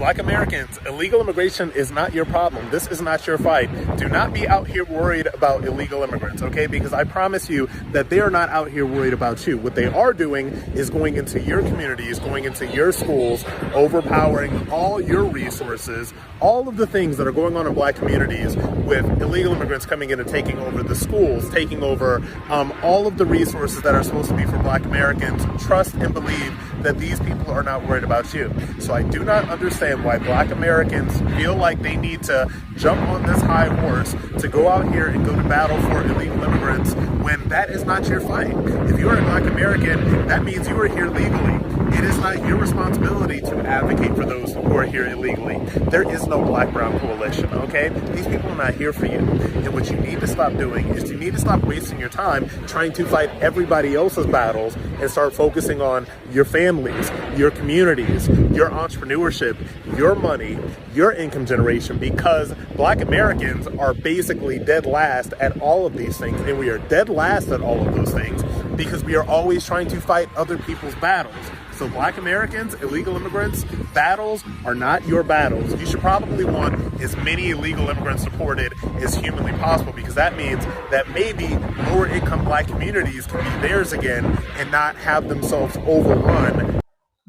Black Americans, illegal immigration is not your problem. This is not your fight. Do not be out here worried about illegal immigrants, okay? Because I promise you that they are not out here worried about you. What they are doing is going into your communities, going into your schools, overpowering all your resources, all of the things that are going on in Black communities with illegal immigrants coming in and taking over the schools, taking over all of the resources that are supposed to be for Black Americans. Trust and believe that these people are not worried about you. So I do not understand why Black Americans feel like they need to jump on this high horse to go out here and go to battle for illegal immigrants when that is not your fight. If you're a Black American, that means you are here legally. It is not your responsibility to advocate for those who are here illegally. There is no Black-Brown coalition, okay? These people are not here for you. And what you need to stop doing is you need to stop wasting your time trying to fight everybody else's battles and start focusing on your families, your communities, your entrepreneurship, your money, your income generation, because Black Americans are basically dead last at all of these things. And we are dead last at all of those things because we are always trying to fight other people's battles. So Black Americans, illegal immigrants, battles are not your battles. You should probably want as many illegal immigrants supported as humanly possible, because that means that maybe lower income Black communities can be theirs again and not have themselves overrun.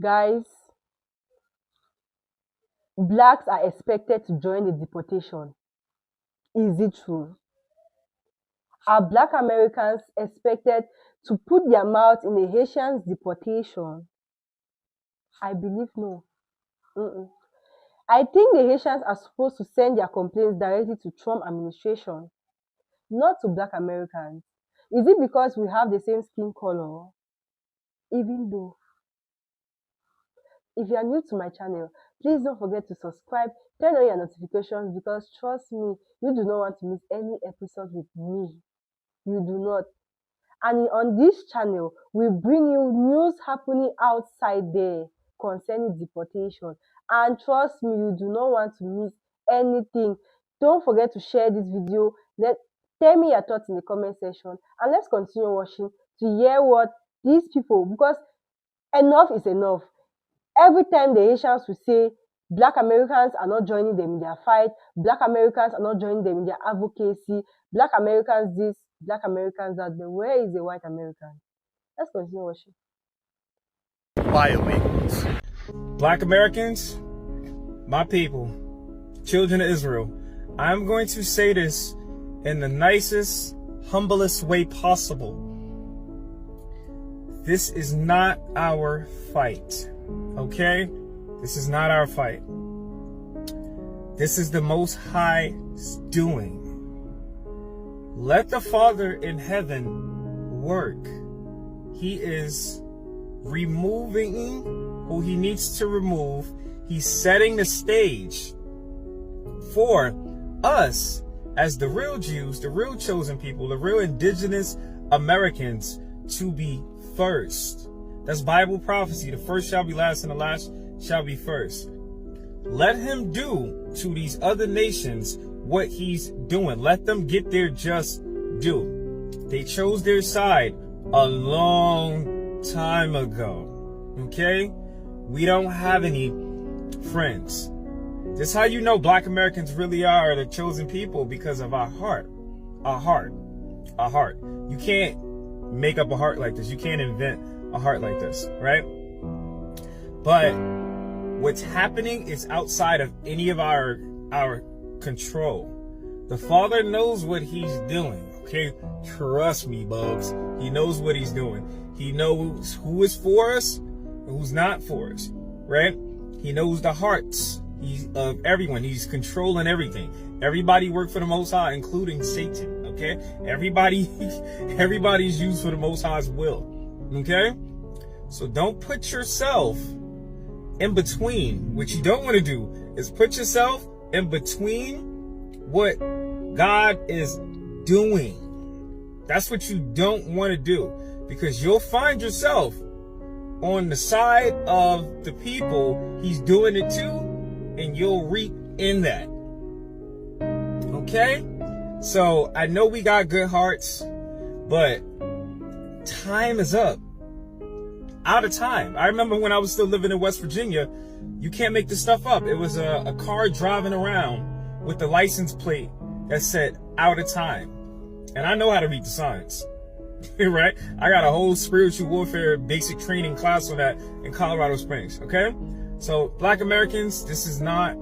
Guys, Blacks are expected to join the deportation. Is it true? Are Black Americans expected to put their mouth in the Haitians' deportation? I believe no. I think the Haitians are supposed to send their complaints directly to Trump administration, not to Black Americans. Is it because we have the same skin color? Even though, if you are new to my channel, please don't forget to subscribe, turn on your notifications, because trust me, you do not want to miss any episode with me. You do not. And on this channel, we bring you news happening outside there concerning deportation. And trust me, you do not want to miss anything. Don't forget to share this video. Tell me your thoughts in the comment section, and let's continue watching to hear what these people, because enough is enough. Every time the Haitians will say Black Americans are not joining them in their fight, Black Americans are not joining them in their advocacy, Black Americans this, Black Americans that, but where is the white American? Let's continue watching. By illegals. Black Americans, my people, children of Israel, I'm going to say this in the nicest, humblest way possible. This is not our fight, okay? This is not our fight. This is the Most High's doing. Let the Father in heaven work. He is removing who he needs to remove. He's setting the stage for us as the real Jews, the real chosen people, the real indigenous Americans to be first. That's Bible prophecy. The first shall be last and the last shall be first. Let him do to these other nations what he's doing. Let them get their just due. They chose their side a long time ago. Okay? We don't have any friends. This is how you know Black Americans really are the chosen people, because of our heart. Our heart. Our heart. You can't make up a heart like this. You can't invent a heart like this, right? But what's happening is outside of any of our control. The Father knows what he's doing, okay? Trust me, Bugs. He knows what he's doing. He knows who is for us and who's not for us, right? He knows the hearts of everyone. He's controlling everything. Everybody work for the Most High, including Satan, okay? Everybody's used for the Most High's will, okay? So don't put yourself in between. What you don't want to do is put yourself in between what God is doing. That's what you don't want to do, because you'll find yourself on the side of the people he's doing it to, and you'll reap in that. Okay? So I know we got good hearts, but time is up. Out of time. I remember when I was still living in West Virginia, You can't make this stuff up. It was a car driving around with the license plate that said out of time. And I know how to read the signs, right? I got a whole spiritual warfare basic training class on that in Colorado Springs, okay? So Black Americans, this is not,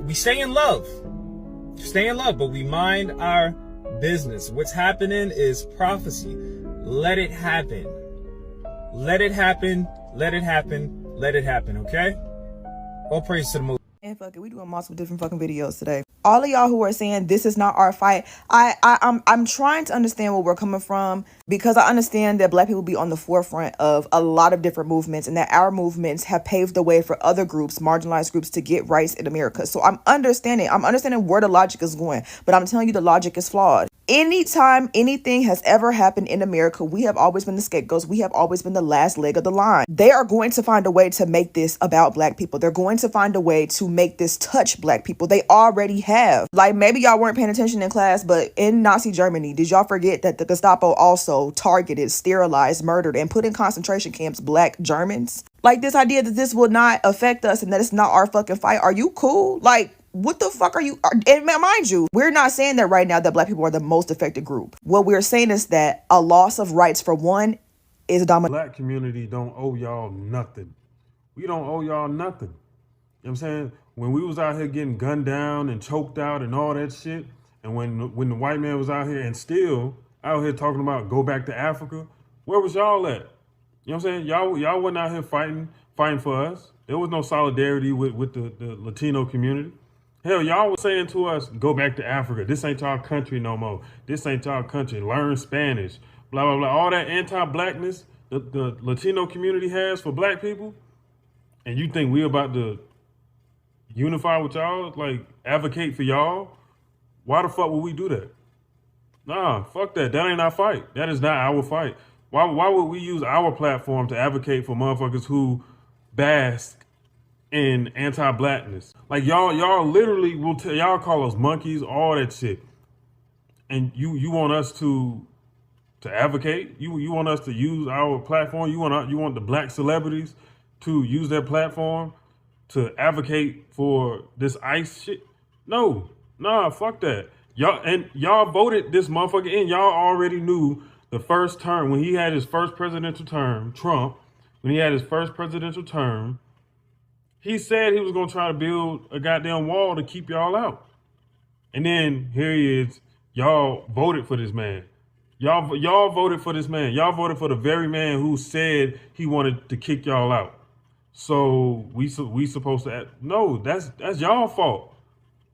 we stay in love, but we mind our business. What's happening is prophecy. Let it happen. Let it happen. Let it happen. Let it happen. Okay? All praise to the Most. And fuck it, we doing multiple different fucking videos today. All of y'all who are saying this is not our fight, I'm trying to understand where we're coming from, because I understand that Black people be on the forefront of a lot of different movements, and that our movements have paved the way for other groups, marginalized groups, to get rights in America. So I'm understanding where the logic is going, but I'm telling you the logic is flawed. Anytime anything has ever happened in America, we have always been the scapegoats. We have always been the last leg of the line. They are going to find a way to make this about Black people. They're going to find a way to make this touch Black people. They already have. Like, maybe y'all weren't paying attention in class, but in Nazi Germany, did y'all forget that the Gestapo also targeted, sterilized, murdered, and put in concentration camps Black Germans? Like, this idea that this will not affect us and that it's not our fucking fight. Are you cool? Like, what the fuck are you? And mind you, we're not saying that right now that Black people are the most affected group. What we're saying is that a loss of rights for one is a dominant. Black community don't owe y'all nothing. We don't owe y'all nothing. You know what I'm saying? When we was out here getting gunned down and choked out and all that shit, and when the white man was out here and still out here talking about go back to Africa, where was y'all at? You know what I'm saying? Y'all wasn't out here fighting for us. There was no solidarity with the Latino community. Hell, y'all was saying to us, go back to Africa. This ain't our country no more. This ain't our country. Learn Spanish. Blah, blah, blah. All that anti-Blackness the Latino community has for Black people. And you think we about to unify with y'all? Like, advocate for y'all? Why the fuck would we do that? Nah, fuck that. That ain't our fight. That is not our fight. Why would we use our platform to advocate for motherfuckers who bask in anti-Blackness? Like, y'all literally will tell, y'all call us monkeys, all that shit. And you want us to advocate? You want us to use our platform? You want the Black celebrities to use their platform to advocate for this ICE shit? No, nah, fuck that. Y'all voted this motherfucker in. Y'all already knew the first term, when he had his first presidential term, Trump, when he had his first presidential term, he said he was going to try to build a goddamn wall to keep y'all out. And then here he is. Y'all voted for this man. Y'all voted for this man. Y'all voted for the very man who said he wanted to kick y'all out. So we supposed to no, that's y'all fault.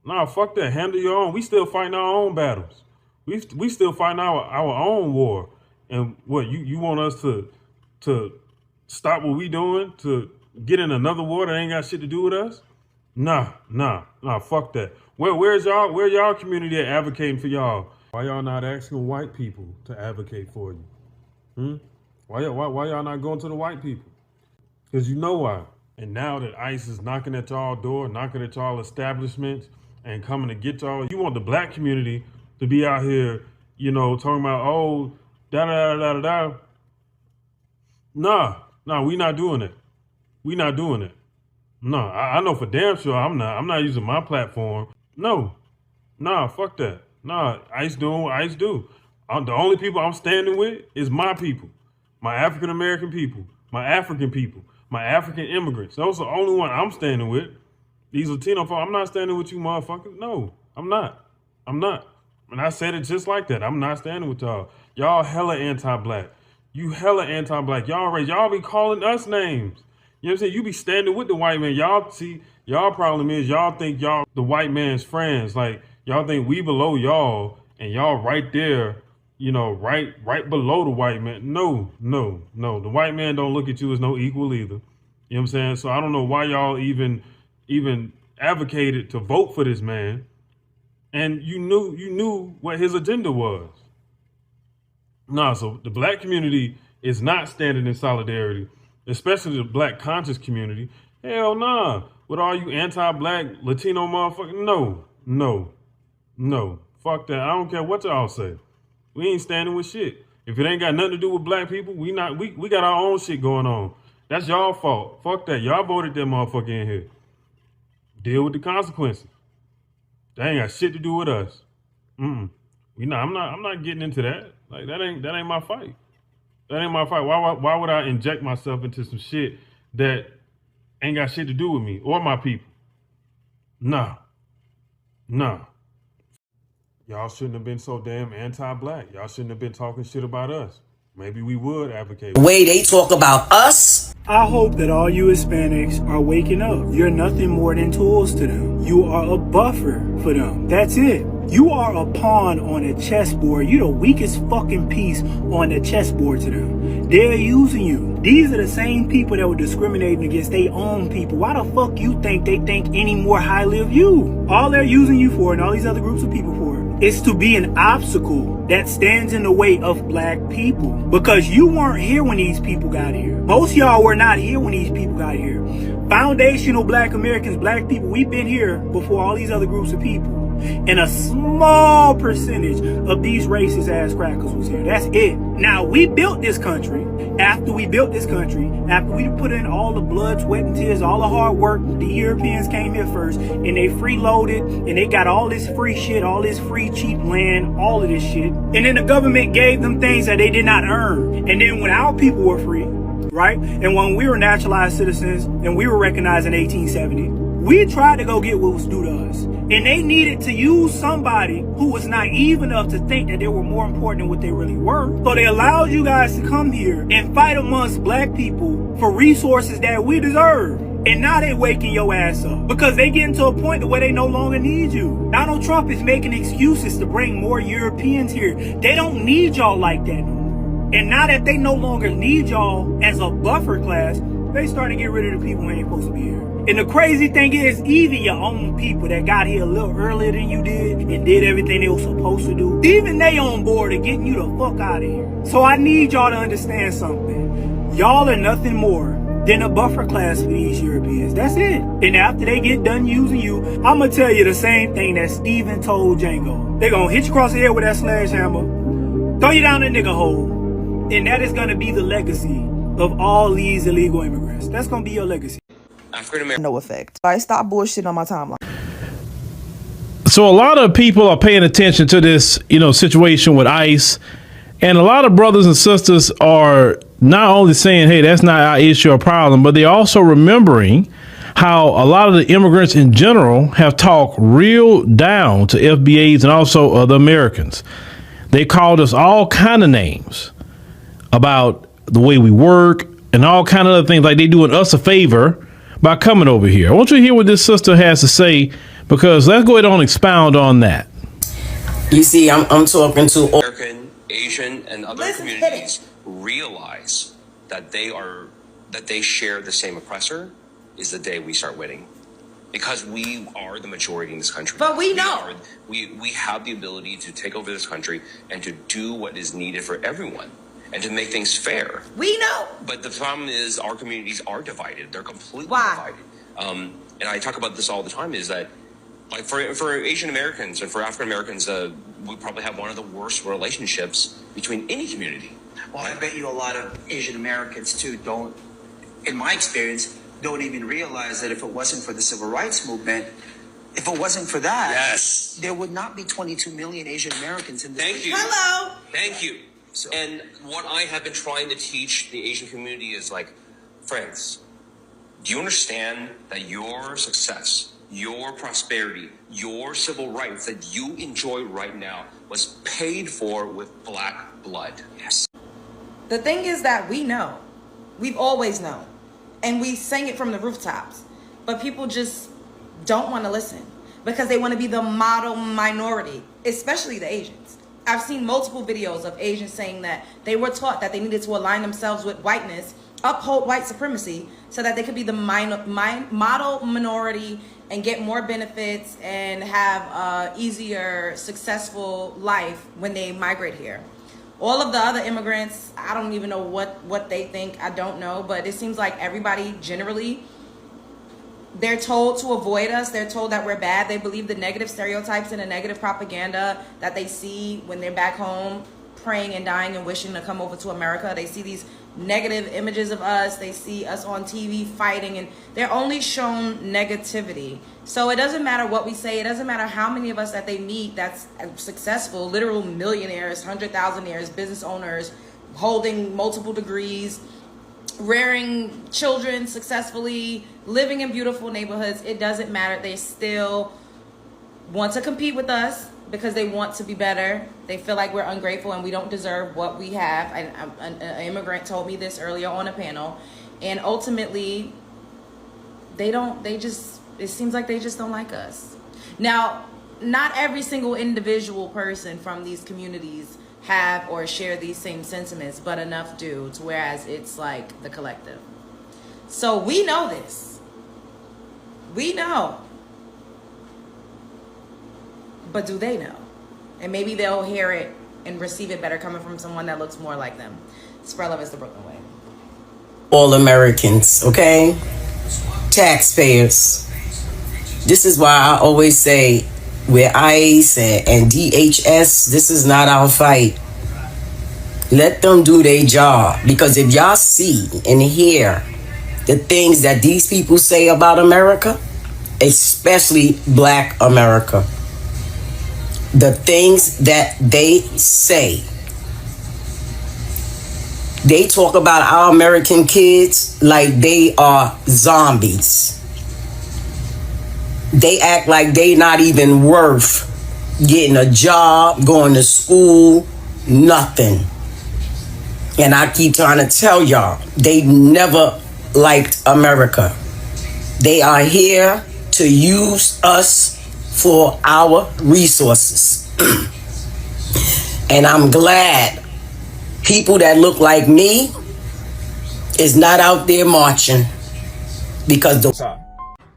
Nah, fuck that. Handle your own. We still fighting our own battles. We still fighting our own war. And what, you want us to stop what we doing to get in another war that ain't got shit to do with us? Nah, fuck that. Where's y'all community advocating for y'all? Why y'all not asking white people to advocate for you? Why y'all not going to the white people? Because you know why. And now that ICE is knocking at y'all door, knocking at y'all establishments and coming to get y'all, you want the Black community to be out here, talking about, oh, da-da-da-da-da-da. Nah, we not doing it. We not doing it. No, I know for damn sure I'm not using my platform. No, nah, fuck that. Nah, ICE doing what ICE do. The only people I'm standing with is my people, my African American people, my African people, my African immigrants. Those are the only one I'm standing with. These Latino folks, I'm not standing with you motherfuckers. No, I'm not. And I said it just like that. I'm not standing with y'all. Y'all hella anti-Black. You hella anti-Black. Y'all be calling us names. You know what I'm saying? You be standing with the white man. Y'all problem is y'all think y'all the white man's friends. Like, y'all think we below y'all and y'all right there, right below the white man. No. The white man don't look at you as no equal either. You know what I'm saying? So I don't know why y'all even advocated to vote for this man. And you knew what his agenda was. Nah, so the Black community is not standing in solidarity, especially the Black conscious community. Hell nah. With all you anti-Black Latino motherfuckers, no. Fuck that. I don't care what y'all say. We ain't standing with shit. If it ain't got nothing to do with Black people, we got our own shit going on. That's y'all fault. Fuck that. Y'all voted that motherfucker in here. Deal with the consequences. They ain't got shit to do with us. I'm not getting into that. Like that ain't my fight. That ain't my fight. Why would I inject myself into some shit that ain't got shit to do with me or my people? Nah. Y'all shouldn't have been so damn anti-black. Y'all shouldn't have been talking shit about us. Maybe we would advocate. The way they talk about us. I hope that all you Hispanics are waking up. You're nothing more than tools to them. You are a buffer for them. That's it. You are a pawn on a chessboard. You're the weakest fucking piece on the chessboard to them. They're using you. These are the same people that were discriminating against their own people. Why the fuck you think they think any more highly of you? All they're using you for, and all these other groups of people for, is to be an obstacle that stands in the way of black people. Because you weren't here when these people got here. Most of y'all were not here when these people got here. Foundational black Americans, black people, we've been here before all these other groups of people. And a small percentage of these racist ass crackers was here. That's it. Now, we built this country. After we built this country, after we put in all the blood, sweat, and tears, all the hard work, the Europeans came here first, and they freeloaded, and they got all this free shit, all this free cheap land, all of this shit. And then the government gave them things that they did not earn. And then when our people were free, right? And when we were naturalized citizens, and we were recognized in 1870, we tried to go get what was due to us. And they needed to use somebody who was naive enough to think that they were more important than what they really were. So they allowed you guys to come here and fight amongst black people for resources that we deserve. And now they waking your ass up because they getting to a point where they no longer need you. Donald Trump is making excuses to bring more Europeans here. They don't need y'all like that no more. And now that they no longer need y'all as a buffer class, they starting to get rid of the people who ain't supposed to be here. And the crazy thing is, even your own people that got here a little earlier than you did and did everything they were supposed to do, even they on board of getting you the fuck out of here. So I need y'all to understand something. Y'all are nothing more than a buffer class for these Europeans. That's it. And after they get done using you, I'm going to tell you the same thing that Steven told Django. They're going to hit you across the head with that sledgehammer, throw you down the nigga hole, and that is going to be the legacy of all these illegal immigrants. That's going to be your legacy. No effect. I stop bullshit on my timeline. So a lot of people are paying attention to this, situation with ICE, and a lot of brothers and sisters are not only saying, hey, that's not our issue or problem, but they're also remembering how a lot of the immigrants in general have talked real down to FBAs and also other Americans. They called us all kind of names about the way we work and all kind of other things, like they doing us a favor by coming over here. I want you to hear what this sister has to say, because let's go ahead and expound on that. You see, I'm talking to American, Asian, and other communities realize that they share the same oppressor is the day we start winning. Because we are the majority in this country. But we know. We have the ability to take over this country and to do what is needed for everyone and to make things fair. We know. But the problem is our communities are divided. They're completely divided. And I talk about this all the time, is that like for Asian Americans and for African Americans, we probably have one of the worst relationships between any community. Well, I bet you a lot of Asian Americans too don't, in my experience, don't even realize that if it wasn't for the civil rights movement, if it wasn't for that, yes, there would not be 22 million Asian Americans in this country. Hello. Thank you. So, and what I have been trying to teach the Asian community is like, friends, do you understand that your success, your prosperity, your civil rights that you enjoy right now was paid for with black blood? Yes. The thing is that we know. We've always known. And we sang it from the rooftops. But people just don't want to listen because they want to be the model minority, especially the Asians. I've seen multiple videos of Asians saying that they were taught that they needed to align themselves with whiteness, uphold white supremacy, so that they could be the model minority and get more benefits and have a easier, successful life when they migrate here. All of the other immigrants, I don't even know what they think. I don't know. But it seems like everybody generally, they're told to avoid us. They're told that we're bad. They believe the negative stereotypes and the negative propaganda that they see when they're back home praying and dying and wishing to come over to America. They see these negative images of us. They see us on TV fighting, and they're only shown negativity. So it doesn't matter what we say. It doesn't matter how many of us that they meet that's successful, literal millionaires, 100,000aires, business owners, holding multiple degrees, rearing children successfully, living in beautiful neighborhoods. It doesn't matter. They still want to compete with us because they want to be better. They feel like we're ungrateful and we don't deserve what we have. An immigrant told me this earlier on a panel. And ultimately, it seems like they just don't like us. Now, not every single individual person from these communities have or share these same sentiments, but enough do, to whereas it's like the collective. So we know this. We know. But do they know? And maybe they'll hear it and receive it better coming from someone that looks more like them. Spread love is the Brooklyn way. All Americans, okay? Taxpayers. This is why I always say we're ICE and DHS, this is not our fight. Let them do their job. Because if y'all see and hear the things that these people say about America, especially Black America, the things that they say, they talk about our American kids like they are zombies. They act like they not even worth getting a job, going to school, nothing. And I keep trying to tell y'all, they never liked America. They are here to use us for our resources. And I'm glad people that look like me is not out there marching, because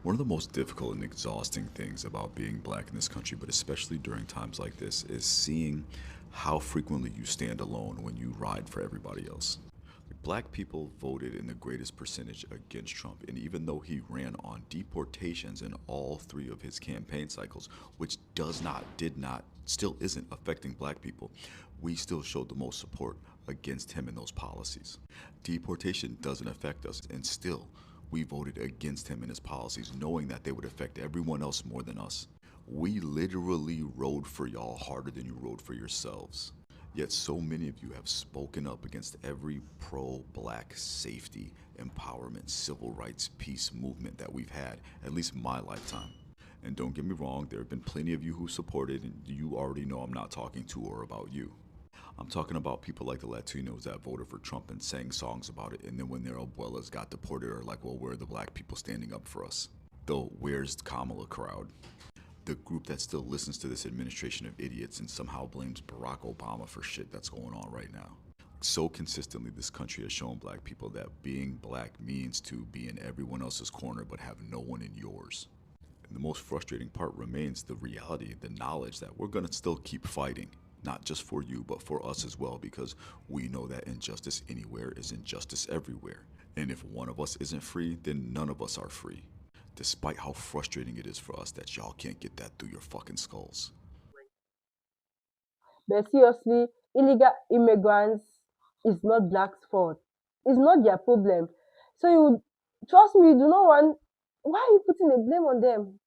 one of the most difficult and exhausting things about being Black in this country, but especially during times like this, is seeing how frequently you stand alone when you ride for everybody else. Black people voted in the greatest percentage against Trump, and even though he ran on deportations in all 3 of his campaign cycles, which did not, still isn't affecting Black people, we still showed the most support against him and those policies. Deportation doesn't affect us, and still we voted against him and his policies, knowing that they would affect everyone else more than us. We literally rode for y'all harder than you rode for yourselves. Yet so many of you have spoken up against every pro-Black safety, empowerment, civil rights, peace movement that we've had, at least my lifetime. And don't get me wrong, there have been plenty of you who supported, and you already know I'm not talking to or about you. I'm talking about people like the Latinos that voted for Trump and sang songs about it, and then when their abuelas got deported are like, well, where are the Black people standing up for us? The where's Kamala crowd? The group that still listens to this administration of idiots and somehow blames Barack Obama for shit that's going on right now. So consistently, this country has shown Black people that being Black means to be in everyone else's corner but have no one in yours. And the most frustrating part remains the reality, the knowledge that we're going to still keep fighting, not just for you, but for us as well, because we know that injustice anywhere is injustice everywhere. And if one of us isn't free, then none of us are free. Despite how frustrating it is for us that y'all can't get that through your fucking skulls. But seriously, illegal immigrants is not Black's fault. It's not their problem. So you trust me, you do not want. Why are you putting the blame on them?